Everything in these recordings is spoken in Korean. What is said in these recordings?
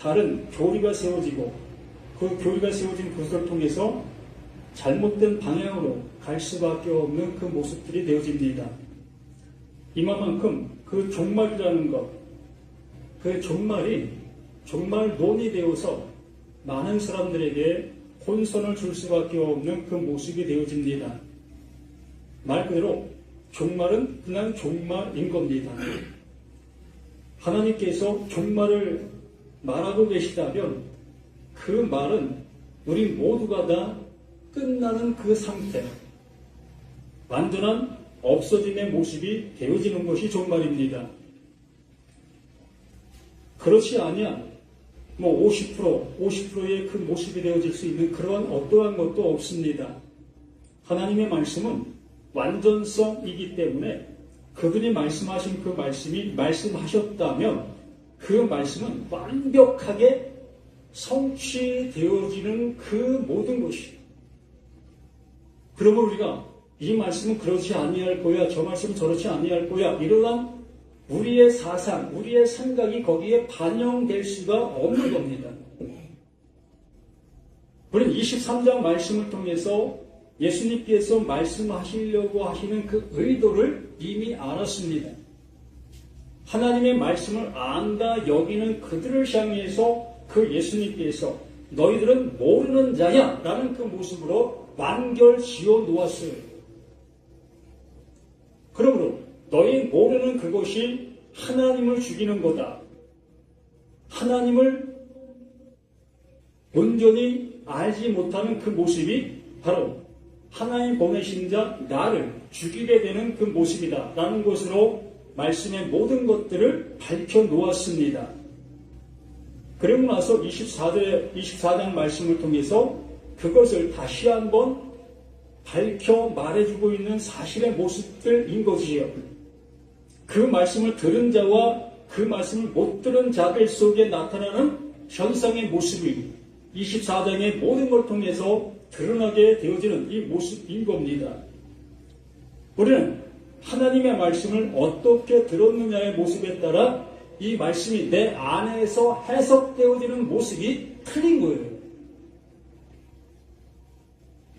다른 교리가 세워지고 그 교리가 세워진 그것을 통해서 잘못된 방향으로 갈 수밖에 없는 그 모습들이 되어집니다. 이만큼 그 종말이라는 것, 그 종말이 종말론이 되어서 많은 사람들에게 혼선을 줄 수밖에 없는 그 모습이 되어집니다. 말 그대로 종말은 그냥 종말인 겁니다. 하나님께서 종말을 말하고 계시다면 그 말은 우리 모두가 다 끝나는 그 상태, 완전한 없어짐의 모습이 되어지는 것이 종말입니다. 그렇지 아니야 50%의 그 모습이 되어질 수 있는 그러한 어떠한 것도 없습니다. 하나님의 말씀은 완전성이기 때문에 그분이 말씀하신 그 말씀이 말씀하셨다면 그 말씀은 완벽하게 성취되어지는 그 모든 것이. 그러면 우리가 이 말씀은 그렇지 아니할 거야, 저 말씀은 저렇지 아니할 거야, 이러한 우리의 사상, 우리의 생각이 거기에 반영될 수가 없는 겁니다. 우리는 23장 말씀을 통해서 예수님께서 말씀하시려고 하시는 그 의도를 이미 알았습니다. 하나님의 말씀을 안다 여기는 그들을 향해서 그 예수님께서 너희들은 모르는 자야 라는 그 모습으로 완결 지어 놓았어요. 그러므로 너희 모르는 그것이 하나님을 죽이는 거다. 하나님을 온전히 알지 못하는 그 모습이 바로 하나님 보내신 자 나를 죽이게 되는 그 모습이다 라는 것으로 말씀의 모든 것들을 밝혀 놓았습니다. 그리고 나서 24장 말씀을 통해서 그것을 다시 한번 밝혀 말해주고 있는 사실의 모습들인 것이요. 그 말씀을 들은 자와 그 말씀을 못 들은 자들 속에 나타나는 현상의 모습이 24장의 모든 걸 통해서 드러나게 되어지는 이 모습인 겁니다. 우리는 하나님의 말씀을 어떻게 들었느냐의 모습에 따라 이 말씀이 내 안에서 해석되어지는 모습이 틀린 거예요.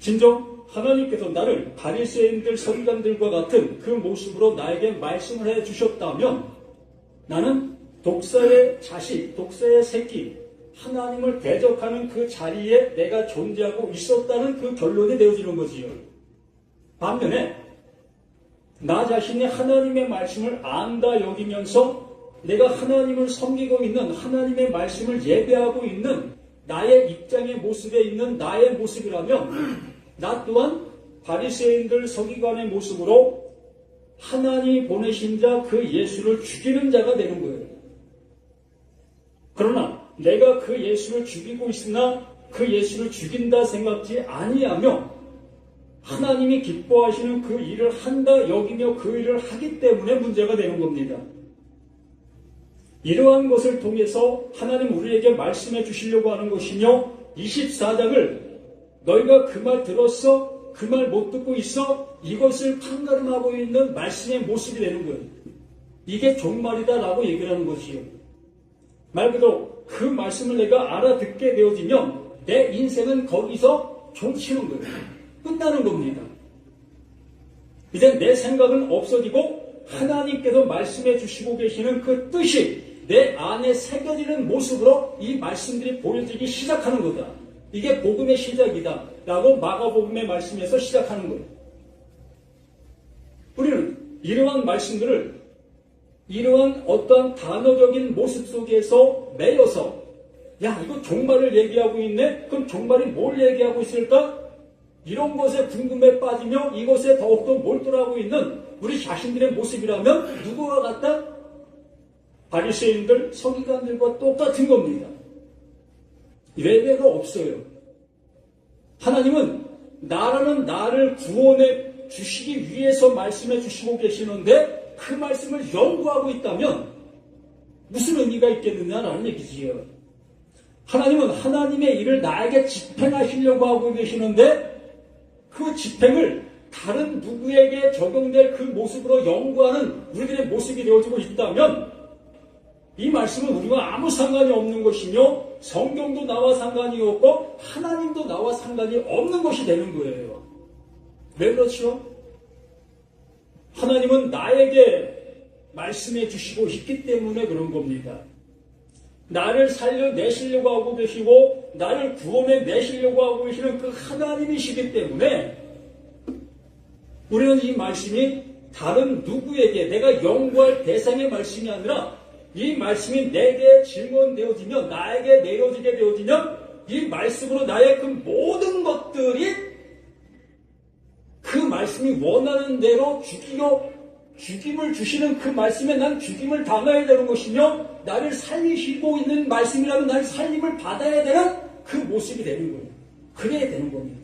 진정 하나님께서 나를 바리새인들 서기관들과 같은 그 모습으로 나에게 말씀을 해주셨다면 나는 독사의 자식, 독사의 새끼, 하나님을 대적하는 그 자리에 내가 존재하고 있었다는 그 결론이 되어지는 거지요. 반면에 나 자신이 하나님의 말씀을 안다 여기면서 내가 하나님을 섬기고 있는 하나님의 말씀을 예배하고 있는 나의 입장의 모습에 있는 나의 모습이라면 나 또한 바리새인들 서기관의 모습으로 하나님이 보내신 자 그 예수를 죽이는 자가 되는 거예요. 그러나 내가 그 예수를 죽이고 있으나 그 예수를 죽인다 생각지 아니하며 하나님이 기뻐하시는 그 일을 한다 여기며 그 일을 하기 때문에 문제가 되는 겁니다. 이러한 것을 통해서 하나님 우리에게 말씀해 주시려고 하는 것이며 24장을 너희가 그 말 들었어? 그 말 못 듣고 있어? 이것을 판가름하고 있는 말씀의 모습이 되는 거예요. 이게 종말이다라고 얘기를 하는 것이요. 말 그대로 그 말씀을 내가 알아듣게 되어지면 내 인생은 거기서 종치는 거예요. 끝나는 겁니다. 이제 내 생각은 없어지고 하나님께서 말씀해 주시고 계시는 그 뜻이 내 안에 새겨지는 모습으로 이 말씀들이 보여지기 시작하는 거다. 이게 복음의 시작이다 라고 마가복음의 말씀에서 시작하는 거예요. 우리는 이러한 말씀들을 이러한 어떠한 단어적인 모습 속에서 매여서 야 이거 종말을 얘기하고 있네? 그럼 종말이 뭘 얘기하고 있을까? 이런 것에 궁금해 빠지며 이것에 더욱더 몰두하고 있는 우리 자신들의 모습이라면 누구와 같다? 바리새인들 서기관들과 똑같은 겁니다. 외배가 없어요. 하나님은 나라는 나를 구원해 주시기 위해서 말씀해 주시고 계시는데 그 말씀을 연구하고 있다면 무슨 의미가 있겠느냐라는 얘기지요. 하나님은 하나님의 일을 나에게 집행하시려고 하고 계시는데 그 집행을 다른 누구에게 적용될 그 모습으로 연구하는 우리들의 모습이 되어지고 있다면 이 말씀은 우리와 아무 상관이 없는 것이며 성경도 나와 상관이 없고 하나님도 나와 상관이 없는 것이 되는 거예요. 왜 그렇죠? 하나님은 나에게 말씀해 주시고 있기 때문에 그런 겁니다. 나를 살려내시려고 하고 계시고 나를 구원해 내시려고 하고 계시는 그 하나님이시기 때문에 우리는 이 말씀이 다른 누구에게 내가 연구할 대상의 말씀이 아니라 이 말씀이 내게 증언되어지면 나에게 내어지게 되어지면 이 말씀으로 나의 그 모든 것들이 그 말씀이 원하는 대로 죽임을 주시는 그 말씀에 난 죽임을 당해야 되는 것이며 나를 살리시고 있는 말씀이라면 나를 살림을 받아야 되는 그 모습이 되는 거예요. 그래야 되는 겁니다.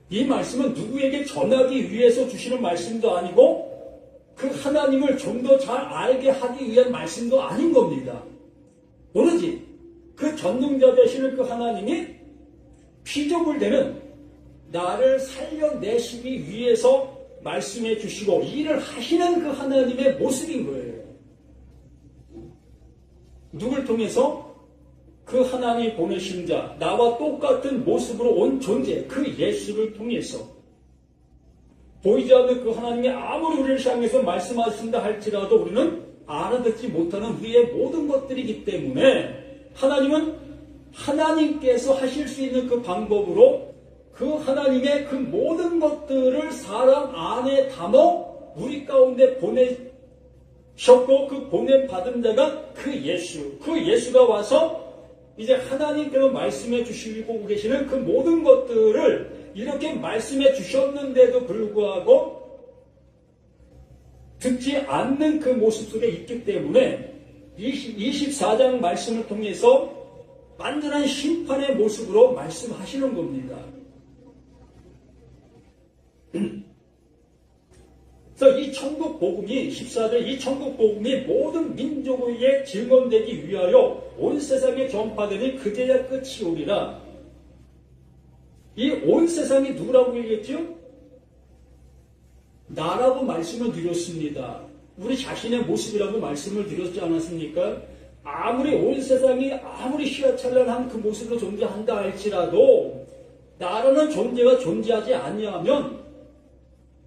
이 말씀은 누구에게 전하기 위해서 주시는 말씀도 아니고 그 하나님을 좀 더 잘 알게 하기 위한 말씀도 아닌 겁니다. 오로지 그 전능자 되시는 그 하나님이 피조물되는 나를 살려내시기 위해서 말씀해 주시고 일을 하시는 그 하나님의 모습인 거예요. 누굴 통해서? 그 하나님이 보내신 자, 나와 똑같은 모습으로 온 존재, 그 예수를 통해서 보이지 않는 그 하나님이 아무리 우리를 향해서 말씀하신다 할지라도 우리는 알아듣지 못하는 우리의 모든 것들이기 때문에 하나님은 하나님께서 하실 수 있는 그 방법으로 그 하나님의 그 모든 것들을 사람 안에 담아 우리 가운데 보내셨고 그 보냄받은 자가 그 예수가 와서 이제 하나님께서 말씀해 주시고 계시는 그 모든 것들을 이렇게 말씀해 주셨는데도 불구하고 듣지 않는 그 모습 속에 있기 때문에 24장 말씀을 통해서 완전한 심판의 모습으로 말씀하시는 겁니다. 그래서 이 천국 복음이 14절 이 천국 복음이 모든 민족에게 증언되기 위하여 온 세상에 전파되니 그제야 끝이 오리라. 이 온 세상이 누구라고 얘기했죠? 나라고 말씀을 드렸습니다. 우리 자신의 모습이라고 말씀을 드렸지 않았습니까? 아무리 온 세상이 아무리 휘황찬란한 그 모습으로 존재한다 할지라도 나라는 존재가 존재하지 아니하면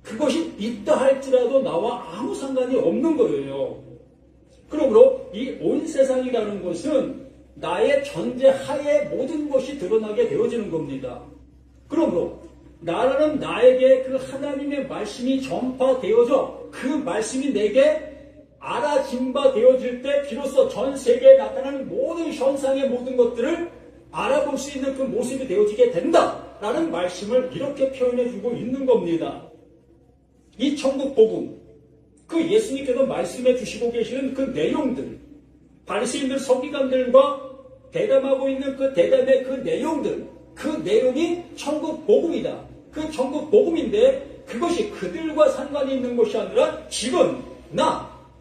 그것이 있다 할지라도 나와 아무 상관이 없는 거예요. 그러므로 이 온 세상이라는 것은 나의 전제 하에 모든 것이 드러나게 되어지는 겁니다. 그러므로 나라는 나에게 그 하나님의 말씀이 전파되어져 그 말씀이 내게 알아진 바 되어질 때 비로소 전 세계에 나타나는 모든 현상의 모든 것들을 알아볼 수 있는 그 모습이 되어지게 된다라는 말씀을 이렇게 표현해 주고 있는 겁니다. 이 천국 복음, 그 예수님께서 말씀해 주시고 계시는 그 내용들, 바리새인들 서기관들과 대담하고 있는 그 대담의 그 내용들, 그 내용이 천국 복음이다. 그 천국 복음인데 그것이 그들과 상관이 있는 것이 아니라 지금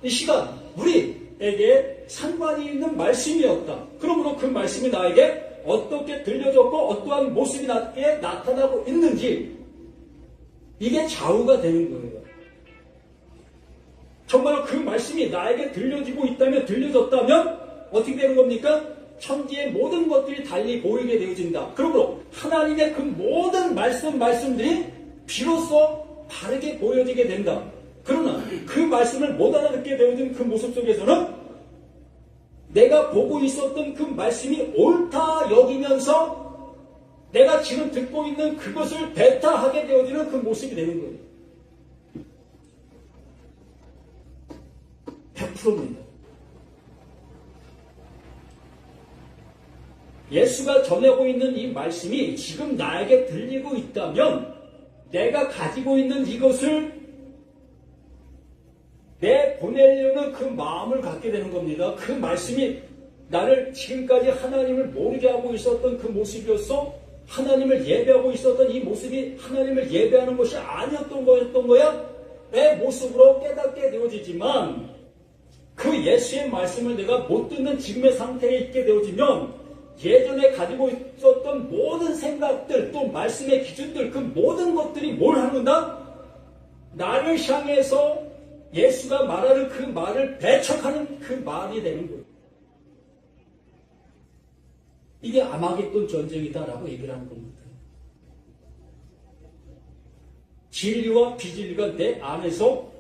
이 시간 우리에게 상관이 있는 말씀이었다. 그러므로 그 말씀이 나에게 어떻게 들려졌고 어떠한 모습이 나에게 나타나고 있는지 이게 좌우가 되는 거예요. 정말 그 말씀이 나에게 들려졌다면 어떻게 되는 겁니까? 천지의 모든 것들이 달리 보이게 되어진다. 그러므로 하나님의 그 모든 말씀들이 비로소 다르게 보여지게 된다. 그러나 그 말씀을 못 알아듣게 되어진 그 모습 속에서는 내가 보고 있었던 그 말씀이 옳다 여기면서 내가 지금 듣고 있는 그것을 배타하게 되어지는 그 모습이 되는 거예요. 100%입니다. 예수가 전하고 있는 이 말씀이 지금 나에게 들리고 있다면 내가 가지고 있는 이것을 내보내려는 그 마음을 갖게 되는 겁니다. 그 말씀이 나를 지금까지 하나님을 모르게 하고 있었던 그 모습이었어? 하나님을 예배하고 있었던 이 모습이 하나님을 예배하는 것이 아니었던 거야? 내 모습으로 깨닫게 되어지지만 그 예수의 말씀을 내가 못 듣는 지금의 상태에 있게 되어지면 예전에 가지고 있었던 모든 생각들 또 말씀의 기준들 그 모든 것들이 뭘 하는가? 나를 향해서 예수가 말하는 그 말을 배척하는 그 말이 되는 거예요. 이게 아마겟돈 전쟁이다라고 얘기를 하는 겁니다. 진리와 비진리가 내 안에서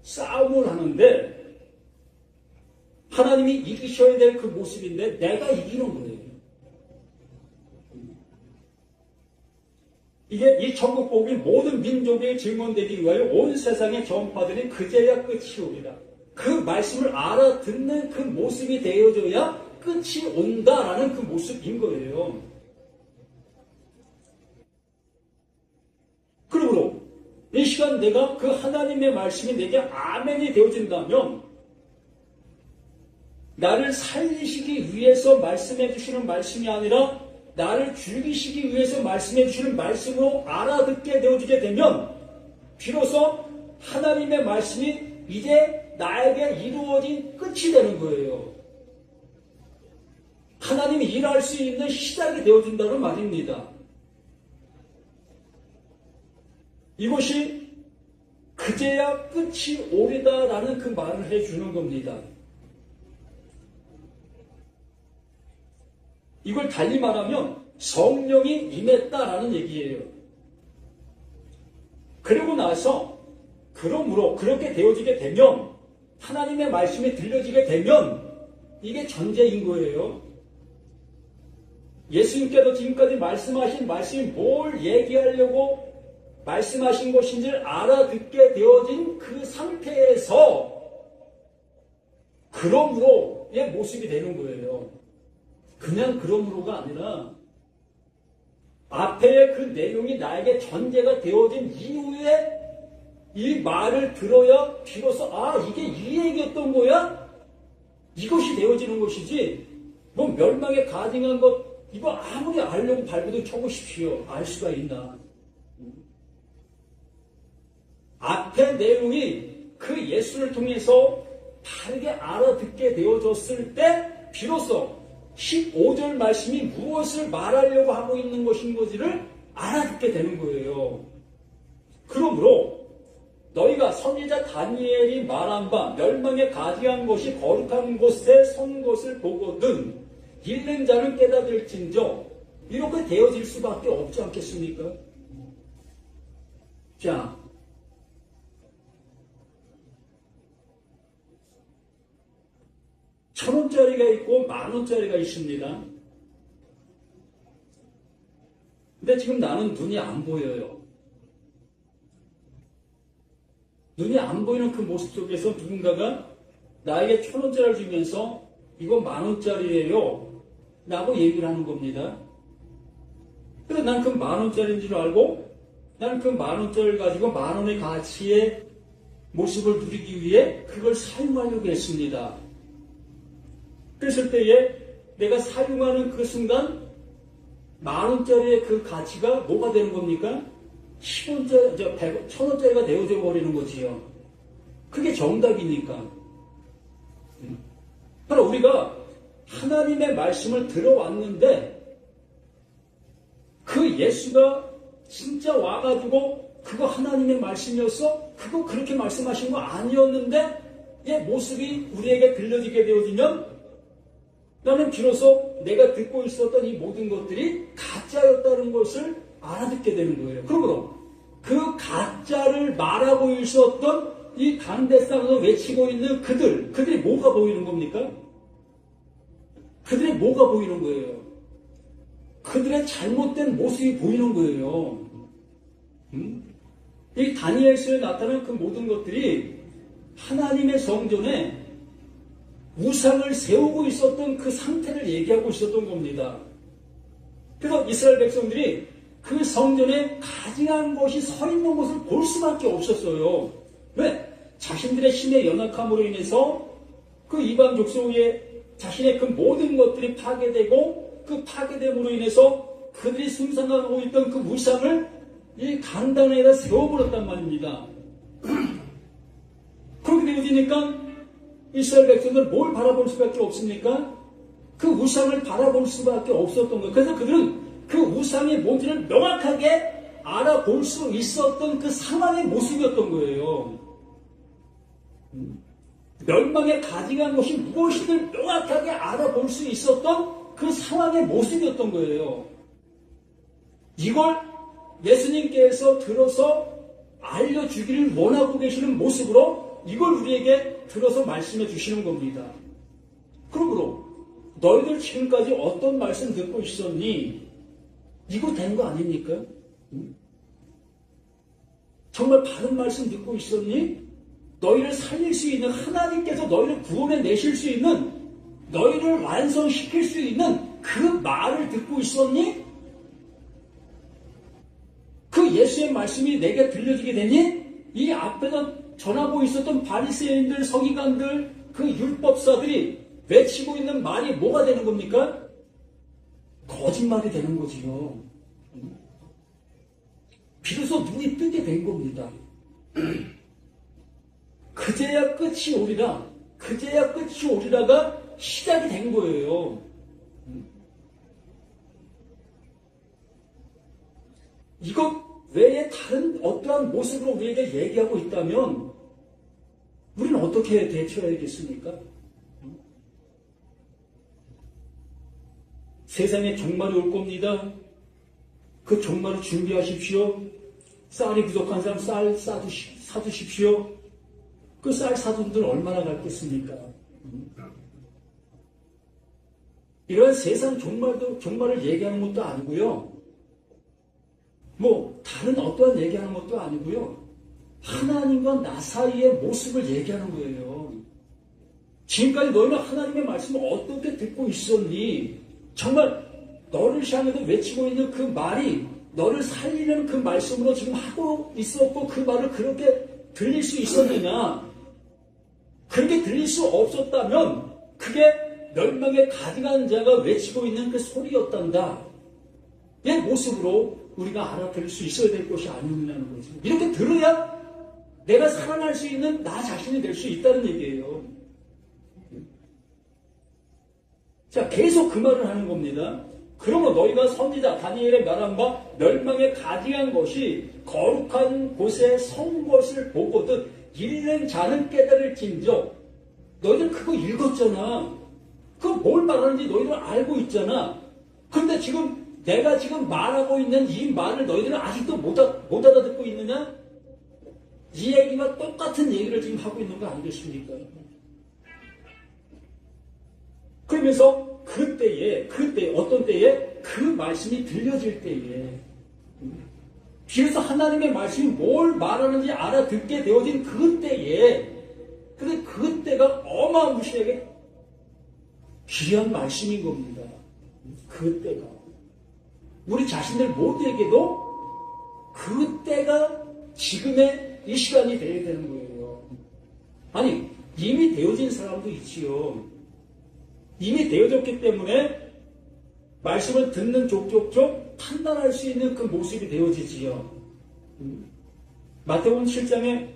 싸움을 하는데 하나님이 이기셔야 될 그 모습인데 내가 이기는 거예요. 이게 이 천국복음이 모든 민족에 증언되기 위하여 온 세상에 전파되는 그제야 끝이 오리라. 그 말씀을 알아듣는 그 모습이 되어져야 끝이 온다라는 그 모습인 거예요. 그러므로 이 시간 내가 그 하나님의 말씀이 내게 아멘이 되어진다면 나를 살리시기 위해서 말씀해 주시는 말씀이 아니라 나를 죽이시기 위해서 말씀해 주시는 말씀으로 알아듣게 되어지게 되면 비로소 하나님의 말씀이 이제 나에게 이루어진 끝이 되는 거예요. 하나님이 일할 수 있는 시작이 되어진다는 말입니다. 이것이 그제야 끝이 오리다라는 그 말을 해주는 겁니다. 이걸 달리 말하면 성령이 임했다라는 얘기예요. 그리고 나서 그러므로 그렇게 되어지게 되면 하나님의 말씀이 들려지게 되면 이게 전제인 거예요. 예수님께서 지금까지 말씀하신 말씀이 뭘 얘기하려고 말씀하신 것인지를 알아듣게 되어진 그 상태에서 그러므로의 모습이 되는 거예요. 그냥 그러므로가 아니라 앞에 그 내용이 나에게 전제가 되어진 이후에 이 말을 들어야 비로소 이게 이 얘기였던 거야? 이것이 되어지는 것이지 뭐 멸망에 가증한 것 이거 아무리 알려고 발버둥 쳐보십시오. 알 수가 있나? 앞에 내용이 그 예수를 통해서 다르게 알아듣게 되어졌을 때 비로소 15절 말씀이 무엇을 말하려고 하고 있는 것인지를 알아듣게 되는 거예요. 그러므로 너희가 선지자 다니엘이 말한 바 멸망에 가증한 것이 거룩한 곳에 선 것을 보거든 읽는 자는 깨닫을진저 이렇게 되어질 수밖에 없지 않겠습니까? 자, 천원짜리가 있고 만원짜리가 있습니다. 근데 지금 나는 눈이 안 보여요. 눈이 안 보이는 그 모습 속에서 누군가가 나에게 1,000원짜리를 주면서 이거 10,000원짜리예요 라고 얘기를 하는 겁니다. 그래서 난 그 10,000원짜리인 줄 알고 난 그 10,000원짜리를 가지고 10,000원의 가치의 모습을 누리기 위해 그걸 사용하려고 했습니다. 그랬을 때에 내가 사용하는 그 순간 10,000원짜리의 그 가치가 뭐가 되는 겁니까? 10원짜리, 1,000원짜리가 되어져 버리는 거지요. 그게 정답이니까. 바로 우리가 하나님의 말씀을 들어왔는데 그 예수가 진짜 와가지고 그거 하나님의 말씀이었어? 그거 그렇게 말씀하신 거 아니었는데 이 모습이 우리에게 들려지게 되어지면 나는 비로소 내가 듣고 있었던 이 모든 것들이 가짜였다는 것을 알아듣게 되는 거예요. 그러므로 그 가짜를 말하고 있었던 이 강대상에서 외치고 있는 그들이 뭐가 보이는 겁니까? 그들이 뭐가 보이는 거예요? 그들의 잘못된 모습이 보이는 거예요. 이 다니엘서에 나타난 그 모든 것들이 하나님의 성전에 우상을 세우고 있었던 그 상태를 얘기하고 있었던 겁니다. 그래서 이스라엘 백성들이 그 성전에 가증한 것이 서 있는 것을 볼 수밖에 없었어요. 왜? 자신들의 신의 연약함으로 인해서 그 이방 족속의 자신의 그 모든 것들이 파괴되고 그 파괴됨으로 인해서 그들이 숭상하고 있던 그 우상을 이 강단에다 세워버렸단 말입니다. 그렇게 되어지니까 이스라엘 백성들은 뭘 바라볼 수밖에 없습니까? 그 우상을 바라볼 수밖에 없었던 거예요. 그래서 그들은 그 우상의 뭔지를 명확하게 알아볼 수 있었던 그 상황의 모습이었던 거예요. 멸망에 가증한 것이 무엇이든 명확하게 알아볼 수 있었던 그 상황의 모습이었던 거예요. 이걸 예수님께서 들어서 알려주기를 원하고 계시는 모습으로 이걸 우리에게 들어서 말씀해 주시는 겁니다. 그러므로 너희들 지금까지 어떤 말씀 듣고 있었니? 이거 된 거 아닙니까? 정말 바른 말씀 듣고 있었니? 너희를 살릴 수 있는, 하나님께서 너희를 구원해 내실 수 있는, 너희를 완성시킬 수 있는 그 말을 듣고 있었니? 그 예수의 말씀이 내게 들려지게 되니? 이 앞에서 전하고 있었던 바리새인들, 서기관들, 그 율법사들이 외치고 있는 말이 뭐가 되는 겁니까? 거짓말이 되는 거지요. 비로소 눈이 뜨게 된 겁니다. 그제야 끝이 오리라. 그제야 끝이 오리라가 시작이 된 거예요. 이것 외에 다른 어떠한 모습으로 우리에게 얘기하고 있다면 우리는 어떻게 대처해야겠습니까? 세상에 종말이 올 겁니다. 그 종말을 준비하십시오. 쌀이 부족한 사람 쌀 사두십시오. 그 쌀 사둔들 얼마나 갈겠습니까? 이런 세상 종말을 얘기하는 것도 아니고요. 다른 어떠한 얘기하는 것도 아니고요. 하나님과 나 사이의 모습을 얘기하는 거예요. 지금까지 너희는 하나님의 말씀을 어떻게 듣고 있었니? 정말 너를 향해서 외치고 있는 그 말이 너를 살리는 그 말씀으로 지금 하고 있었고 그 말을 그렇게 들릴 수 있었느냐? 그렇게 들릴 수 없었다면 그게 멸망에 가증한 자가 외치고 있는 그 소리였단다. 이 모습으로 우리가 알아들을 수 있어야 될 것이 아니냐는 거죠. 이렇게 들어야 내가 살아날 수 있는 나 자신이 될 수 있다는 얘기예요. 자, 계속 그 말을 하는 겁니다. 그러므로 너희가 선지자 다니엘의 말한 바 멸망에 가증한 것이 거룩한 곳에 선 것을 보거든 읽는 자는 깨달을진저. 너희들 그거 읽었잖아. 그거 뭘 말하는지 너희들 알고 있잖아. 그런데 지금 내가 지금 말하고 있는 이 말을 너희들은 아직도 못 알아듣고 있느냐? 이 얘기가 똑같은 얘기를 지금 하고 있는 거 아니겠습니까? 그러면서 그때 어떤 때에 그 말씀이 들려질 때에 비로소 하나님의 말씀이 뭘 말하는지 알아듣게 되어진 그때에 근데 그때가 어마무시하게 귀한 말씀인 겁니다. 그때가 우리 자신들 모두에게도 그때가 지금의 이 시간이 되어야 되는 거예요. 아니 이미 되어진 사람도 있지요. 이미 되어졌기 때문에 말씀을 듣는 족족족 판단할 수 있는 그 모습이 되어지지요. 마태복음 7장에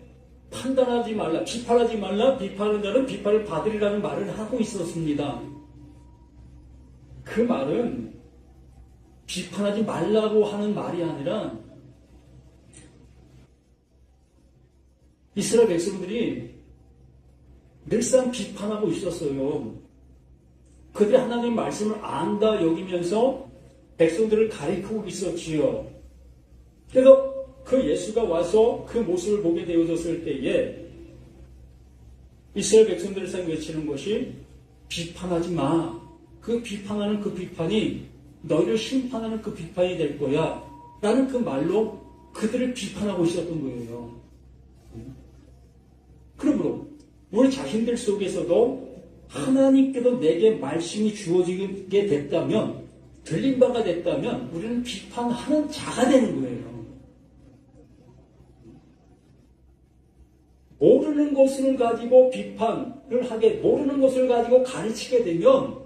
판단하지 말라, 비판하지 말라, 비판하는 자는 비판을 받으리라는 말을 하고 있었습니다. 그 말은 비판하지 말라고 하는 말이 아니라 이스라엘 백성들이 늘상 비판하고 있었어요. 그들이 하나님의 말씀을 안다 여기면서 백성들을 가리키고 있었지요. 그래서 그 예수가 와서 그 모습을 보게 되어졌을 때에 이스라엘 백성들을 향해 외치는 것이 비판하지 마. 그 비판하는 그 비판이 너희를 심판하는 그 비판이 될 거야. 라는 그 말로 그들을 비판하고 있었던 거예요. 그러므로 우리 자신들 속에서도 하나님께서 내게 말씀이 주어지게 됐다면, 들린 바가 됐다면 우리는 비판하는 자가 되는 거예요. 모르는 것을 가지고 비판을 하게, 모르는 것을 가지고 가르치게 되면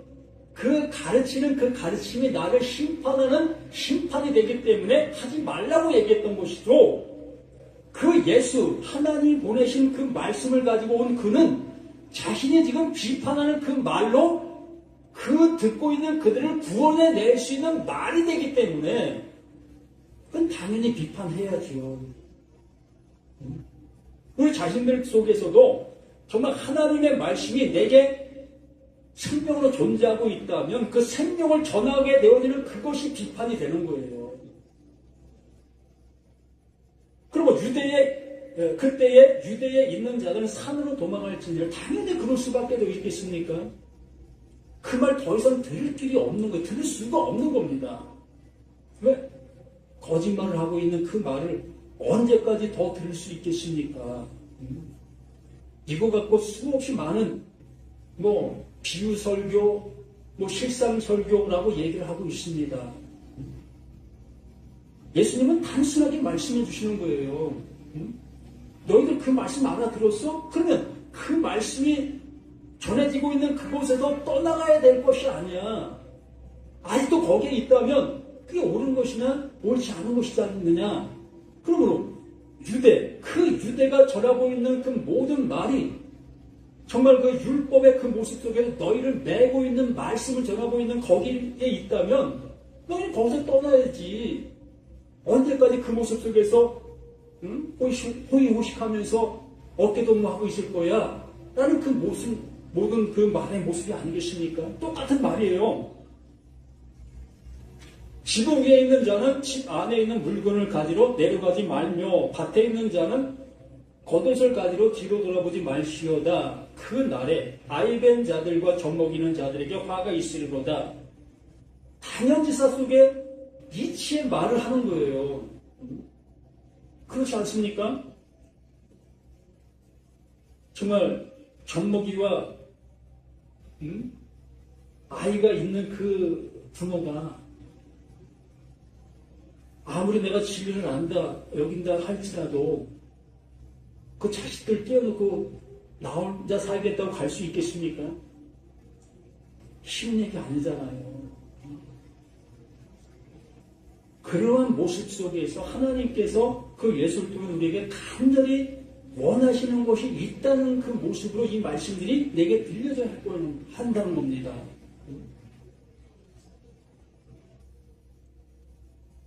그 가르치는 그 가르침이 나를 심판하는 심판이 되기 때문에 하지 말라고 얘기했던 것이죠. 그 예수, 하나님 보내신 그 말씀을 가지고 온 그는 자신이 지금 비판하는 그 말로 그 듣고 있는 그들을 구원해낼 수 있는 말이 되기 때문에 그건 당연히 비판해야지요. 우리 자신들 속에서도 정말 하나님의 말씀이 내게 생명으로 존재하고 있다면 그 생명을 전하게 되어지는 그것이 비판이 되는 거예요. 그리고 그때에 유대에 있는 자들은 산으로 도망할지니라. 당연히 그럴 수밖에 되겠습니까? 그 말 더 이상 들을 길이 없는 거예요. 들을 수가 없는 겁니다. 왜? 거짓말을 하고 있는 그 말을 언제까지 더 들을 수 있겠습니까? 이거 갖고 수없이 많은 비유 설교, 실상 설교라고 얘기를 하고 있습니다. 예수님은 단순하게 말씀해 주시는 거예요. 너희들 그 말씀 알아들었어? 그러면 그 말씀이 전해지고 있는 그곳에서 떠나가야 될 것이 아니야. 아직도 거기에 있다면 그게 옳은 것이나 옳지 않은 것이지 않느냐. 그러므로 유대가 전하고 있는 그 모든 말이 정말 그 율법의 그 모습 속에서 너희를 메고 있는 말씀을 전하고 있는 거기에 있다면 너희는 거기서 떠나야지. 언제까지 그 모습 속에서 호의호식하면서 어깨동무하고 있을 거야? 라는 그 모든 그 말의 모습이 아니겠습니까? 똑같은 말이에요. 지붕 위에 있는 자는 집 안에 있는 물건을 가지러 내려가지 말며 밭에 있는 자는 겉옷을 가지러 뒤로 돌아보지 말시오다. 그 날에 아이벤 자들과 젖먹이는 자들에게 화가 있으리로다. 단연지사 속에 이치의 말을 하는 거예요. 그렇지 않습니까? 정말 젖먹이와 아이가 있는 그 부모가 아무리 내가 진리를 안다, 여긴다 할지라도 그 자식들 떼어놓고 나 혼자 살겠다고 갈 수 있겠습니까? 쉬운 얘기 아니잖아요. 그러한 모습 속에서 하나님께서 그 예수를 통해 우리에게 간절히 원하시는 것이 있다는 그 모습으로 이 말씀들이 내게 들려져야 한다는 겁니다.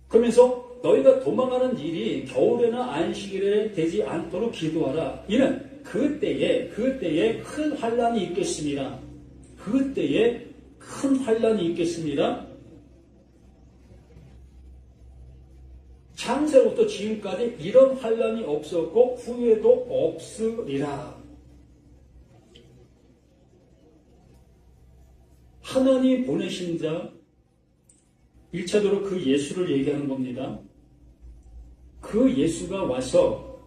그러면서 너희가 도망하는 일이 겨울에나 안식일에 되지 않도록 기도하라. 이는 그때에 큰 환란이 있겠습니다. 그때에 큰 환란이 있겠습니다. 창세로부터 지금까지 이런 환란이 없었고 후에도 없으리라. 하나님이 보내신 자 1차적으로 그 예수를 얘기하는 겁니다. 그 예수가 와서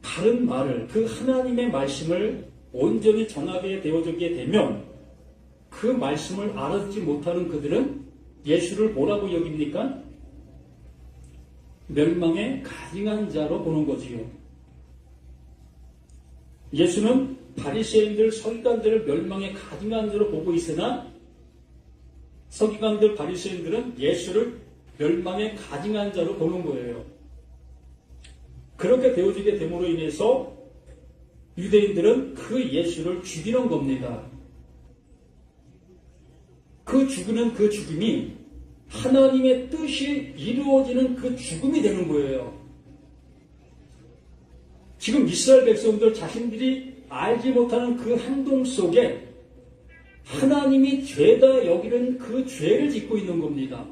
다른 말을, 그 하나님의 말씀을 온전히 전하게 되어지게 되면 그 말씀을 알아듣지 못하는 그들은 예수를 뭐라고 여깁니까? 멸망에 가증한 자로 보는 거지요. 예수는 바리새인들, 서기관들을 멸망에 가증한 자로 보고 있으나 서기관들, 바리새인들은 예수를 멸망에 가증한 자로 보는 거예요. 그렇게 되어지게 됨으로 인해서 유대인들은 그 예수를 죽이는 겁니다. 그 죽이는 그 죽음이 하나님의 뜻이 이루어지는 그 죽음이 되는 거예요. 지금 이스라엘 백성들 자신들이 알지 못하는 그 행동 속에 하나님이 죄다 여기는 그 죄를 짓고 있는 겁니다.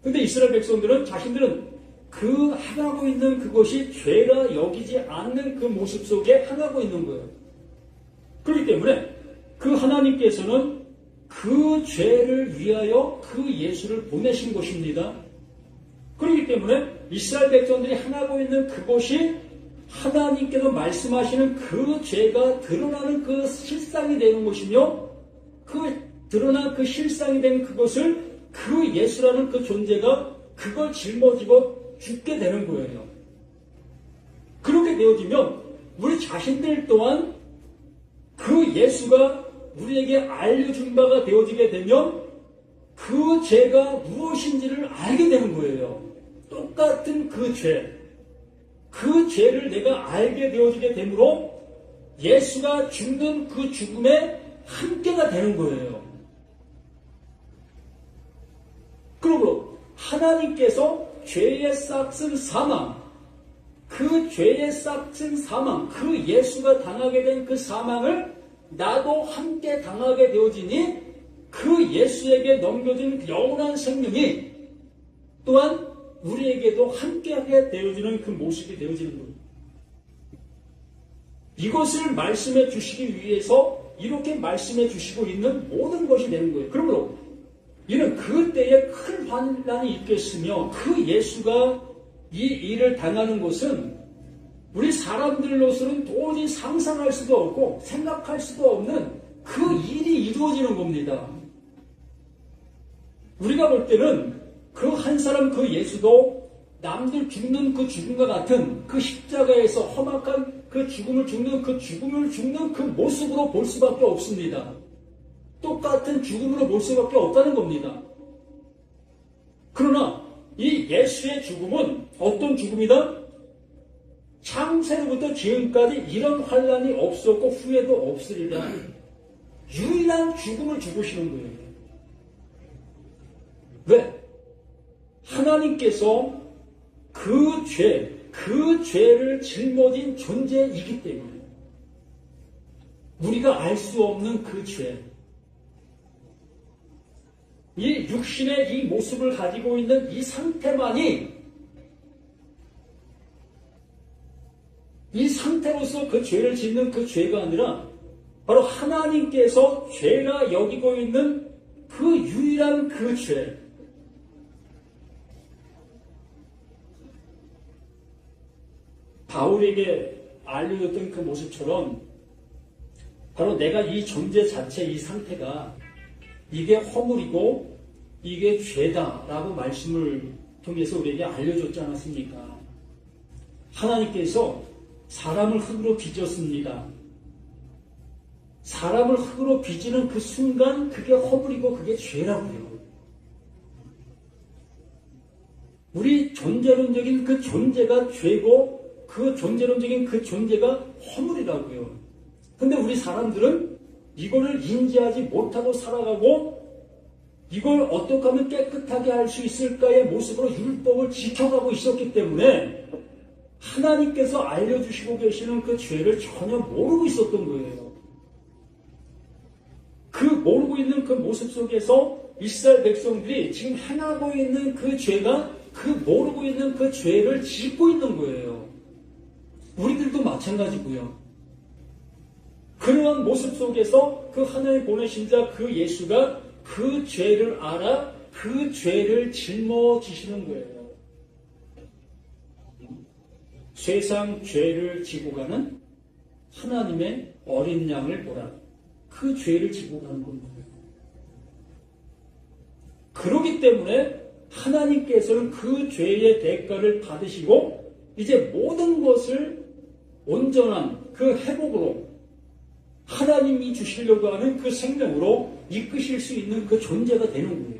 그런데 이스라엘 백성들은 자신들은 그 행하고 있는 그것이 죄라 여기지 않는 그 모습 속에 행하고 있는 거예요. 그렇기 때문에 그 하나님께서는 그 죄를 위하여 그 예수를 보내신 것입니다. 그렇기 때문에 이스라엘 백성들이 행하고 있는 그것이 하나님께서 말씀하시는 그 죄가 드러나는 그 실상이 되는 것이며 그 드러난 그 실상이 된 그것을 그 예수라는 그 존재가 그걸 짊어지고 죽게 되는 거예요. 그렇게 되어지면 우리 자신들 또한 그 예수가 우리에게 알려준 바가 되어지게 되면 그 죄가 무엇인지를 알게 되는 거예요. 똑같은 그 죄. 그 죄를 내가 알게 되어지게 되므로 예수가 죽는 그 죽음에 함께가 되는 거예요. 그러므로 하나님께서 죄의 싹을 사망, 그 죄의 싹튼 사망, 그 예수가 당하게 된 그 사망을 나도 함께 당하게 되어지니 그 예수에게 넘겨진 영원한 생명이 또한 우리에게도 함께하게 되어지는 그 모습이 되어지는 겁니다. 이것을 말씀해 주시기 위해서 이렇게 말씀해 주시고 있는 모든 것이 되는 거예요. 그러므로 이는 그때에 큰 환난이 있겠으며 그 예수가 이 일을 당하는 것은 우리 사람들로서는 도저히 상상할 수도 없고 생각할 수도 없는 그 일이 이루어지는 겁니다. 우리가 볼 때는 그 한 사람 그 예수도 남들 죽는 그 죽음과 같은 그 십자가에서 험악한 그 죽음을 죽는 그 모습으로 볼 수밖에 없습니다. 똑같은 죽음으로 볼 수밖에 없다는 겁니다. 그러나 이 예수의 죽음은 어떤 죽음이다? 창세로부터 지금까지 이런 환난이 없었고 후회도 없으리라. 유일한 죽음을 죽으시는 거예요. 왜? 하나님께서 그 죄를 짊어진 존재이기 때문에 우리가 알 수 없는 그 죄, 이 육신의 이 모습을 가지고 있는 이 상태만이 이 상태로서 그 죄를 짓는 그 죄가 아니라 바로 하나님께서 죄라 여기고 있는 그 유일한 그 죄, 바울에게 알려줬던 그 모습처럼 바로 내가 이 존재 자체, 이 상태가 이게 허물이고 이게 죄다라고 말씀을 통해서 우리에게 알려줬지 않았습니까? 하나님께서 사람을 흙으로 빚었습니다. 사람을 흙으로 빚는 그 순간 그게 허물이고 그게 죄라고요. 우리 존재론적인 그 존재가 죄고 그 존재론적인 그 존재가 허물이라고요. 근데 우리 사람들은 이거를 인지하지 못하고 살아가고 이걸 어떻게 하면 깨끗하게 할 수 있을까의 모습으로 율법을 지켜가고 있었기 때문에 하나님께서 알려주시고 계시는 그 죄를 전혀 모르고 있었던 거예요. 그 모르고 있는 그 모습 속에서 이스라엘 백성들이 지금 행하고 있는 그 죄가 그 모르고 있는 그 죄를 짓고 있는 거예요. 우리들도 마찬가지고요. 그러한 모습 속에서 그 하나님 보내신 자 그 예수가 그 죄를 알아 그 죄를 짊어지시는 거예요. 세상 죄를 지고 가는 하나님의 어린 양을 보라. 그 죄를 지고 가는 겁니다. 그렇기 때문에 하나님께서는 그 죄의 대가를 받으시고 이제 모든 것을 온전한 그 회복으로 하나님이 주시려고 하는 그 생명으로 이끄실 수 있는 그 존재가 되는 거예요.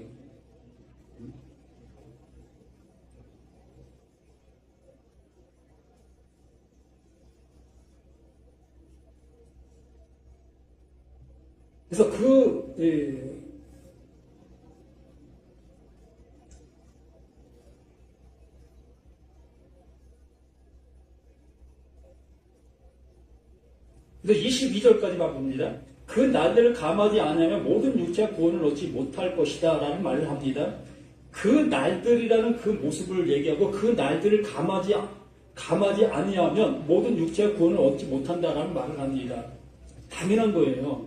그래서 그래서 22절까지만 봅니다. 그 날들을 감하지 않으면 모든 육체가 구원을 얻지 못할 것이다 라는 말을 합니다. 그 날들이라는 그 모습을 얘기하고 그 날들을 감하지 아니하면 모든 육체가 구원을 얻지 못한다라는 말을 합니다. 당연한 거예요.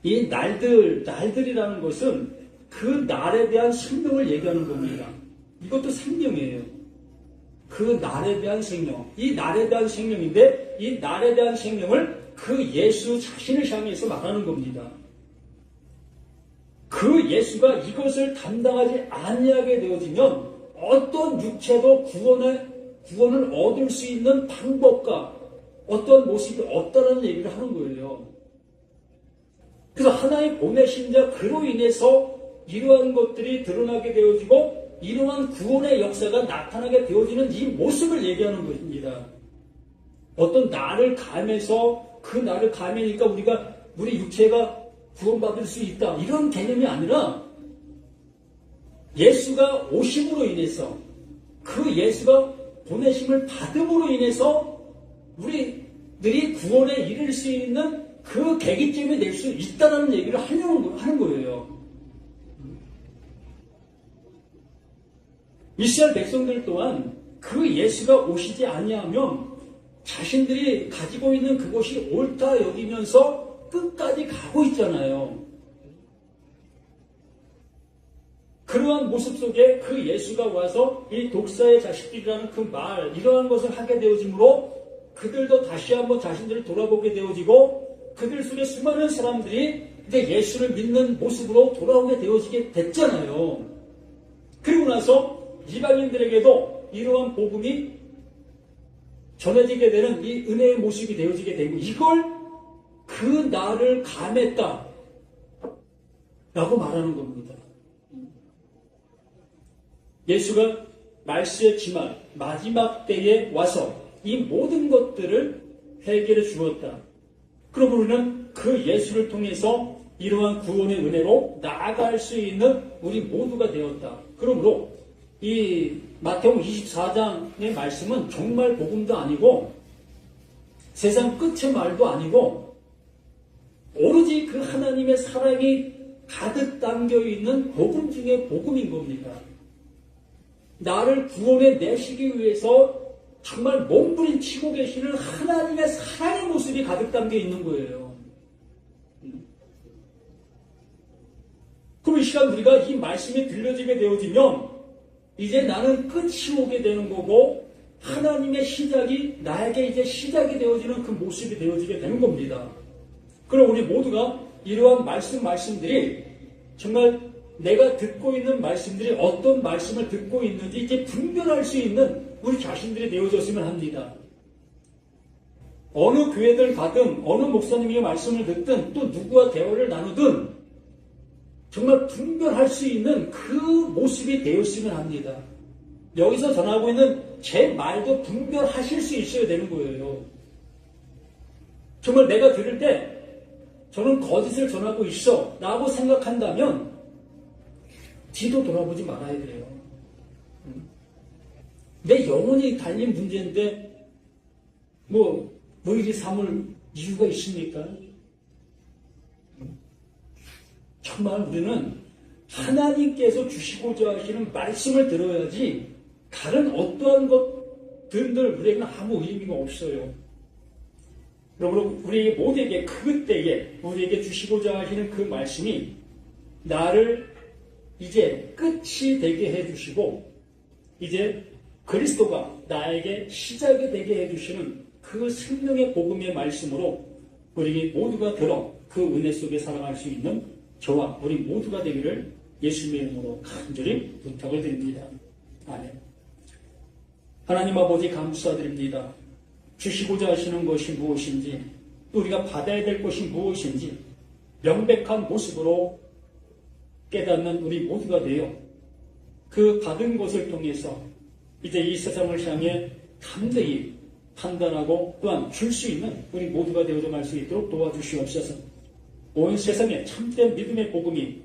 이 날들이라는 것은 그 날에 대한 생명을 얘기하는 겁니다. 이것도 생명이에요. 그 날에 대한 생명, 이 날에 대한 생명인데 이 날에 대한 생명을 그 예수 자신을 향해서 말하는 겁니다. 그 예수가 이것을 감당하지 아니하게 되어지면 어떤 육체도 구원을 얻을 수 있는 방법과 어떤 모습이 없다는 얘기를 하는 거예요. 그래서 하나님 보내신 자 그로 인해서 이러한 것들이 드러나게 되어지고 이러한 구원의 역사가 나타나게 되어지는 이 모습을 얘기하는 것입니다. 어떤 날을 감해서 그 날을 감으니까 우리 육체가 구원받을 수 있다 이런 개념이 아니라 예수가 오심으로 인해서 그 예수가 보내심을 받음으로 인해서 우리들이 구원에 이를 수 있는 그 계기점이 될 수 있다는 얘기를 하는 거예요. 이스라엘 백성들 또한 그 예수가 오시지 아니하면 자신들이 가지고 있는 그것이 옳다 여기면서 끝까지 가고 있잖아요. 그러한 모습 속에 그 예수가 와서 이 독사의 자식들이라는 그 말, 이러한 것을 하게 되어지므로 그들도 다시 한번 자신들을 돌아보게 되어지고 그들 속에 수많은 사람들이 이제 예수를 믿는 모습으로 돌아오게 되어지게 됐잖아요. 그리고 나서 이방인들에게도 이러한 복음이 전해지게 되는 이 은혜의 모습이 되어지게 되고 이걸 그 날을 감했다 라고 말하는 겁니다. 예수가 말세의 기말 마지막 때에 와서 이 모든 것들을 해결해 주었다. 그럼 우리는 그 예수를 통해서 이러한 구원의 은혜로 나아갈 수 있는 우리 모두가 되었다. 그러므로 이 마태복음 24장의 말씀은 정말 복음도 아니고 세상 끝의 말도 아니고 오로지 그 하나님의 사랑이 가득 담겨있는 복음 중에 복음인 겁니다. 나를 구원해 내시기 위해서 정말 몸부림치고 계시는 하나님의 사랑의 모습이 가득 담겨 있는 거예요. 그럼 이 시간 우리가 이 말씀이 들려지게 되어지면 이제 나는 끝이 오게 되는 거고 하나님의 시작이 나에게 이제 시작이 되어지는 그 모습이 되어지게 되는 겁니다. 그럼 우리 모두가 이러한 말씀들이 정말 내가 듣고 있는 말씀들이 어떤 말씀을 듣고 있는지 이제 분별할 수 있는 우리 자신들이 되어졌으면 합니다. 어느 교회들 가든 어느 목사님의 말씀을 듣든 또 누구와 대화를 나누든 정말 분별할 수 있는 그 모습이 되었으면 합니다. 여기서 전하고 있는 제 말도 분별하실 수 있어야 되는 거예요. 정말 내가 들을 때 저는 거짓을 전하고 있어 라고 생각한다면 뒤도 돌아보지 말아야 돼요. 내 영혼이 달린 문제인데 뭐 이리 삼을 이유가 있습니까? 정말 우리는 하나님께서 주시고자 하시는 말씀을 들어야지 다른 어떠한 것들 우리에게는 아무 의미가 없어요. 그러므로 우리 모두에게 그때에 우리에게 주시고자 하시는 그 말씀이 나를 이제 끝이 되게 해주시고 이제 그리스도가 나에게 시작이 되게 해주시는 그 생명의 복음의 말씀으로 우리 모두가 들어 그 은혜 속에 살아갈 수 있는 저와 우리 모두가 되기를 예수님의 이름으로 간절히 부탁을 드립니다. 아멘. 하나님 아버지 감사드립니다. 주시고자 하시는 것이 무엇인지 또 우리가 받아야 될 것이 무엇인지 명백한 모습으로 깨닫는 우리 모두가 되어 그 받은 것을 통해서 이제 이 세상을 향해 담대히 판단하고 또한 줄 수 있는 우리 모두가 되어져 갈 수 있도록 도와주시옵소서. 온 세상에 참된 믿음의 복음이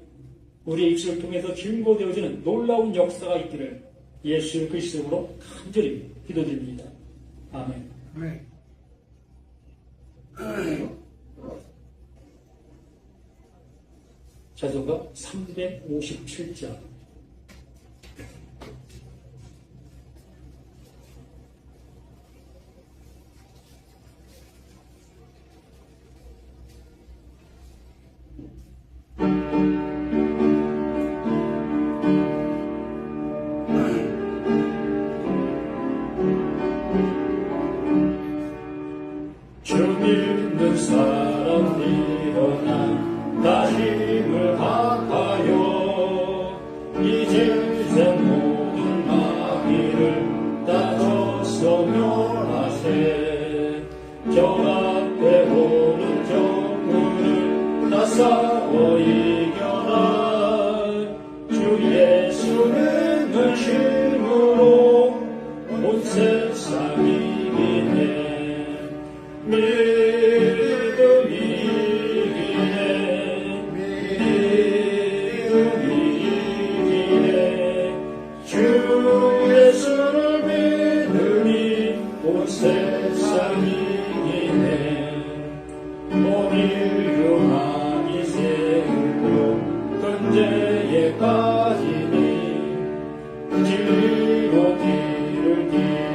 우리의 입술을 통해서 증거되어지는 놀라운 역사가 있기를 예수 그리스도로 간절히 기도드립니다. 아멘. 자전거 357장. 주 믿는 사람 일어나 다 힘을 합하여 이제 모든 마귀를 다 저소멸하세 저 앞에 오른쪽 문을 다 싸워 이겨라 주 예수는 힘으로 온 세상 이기네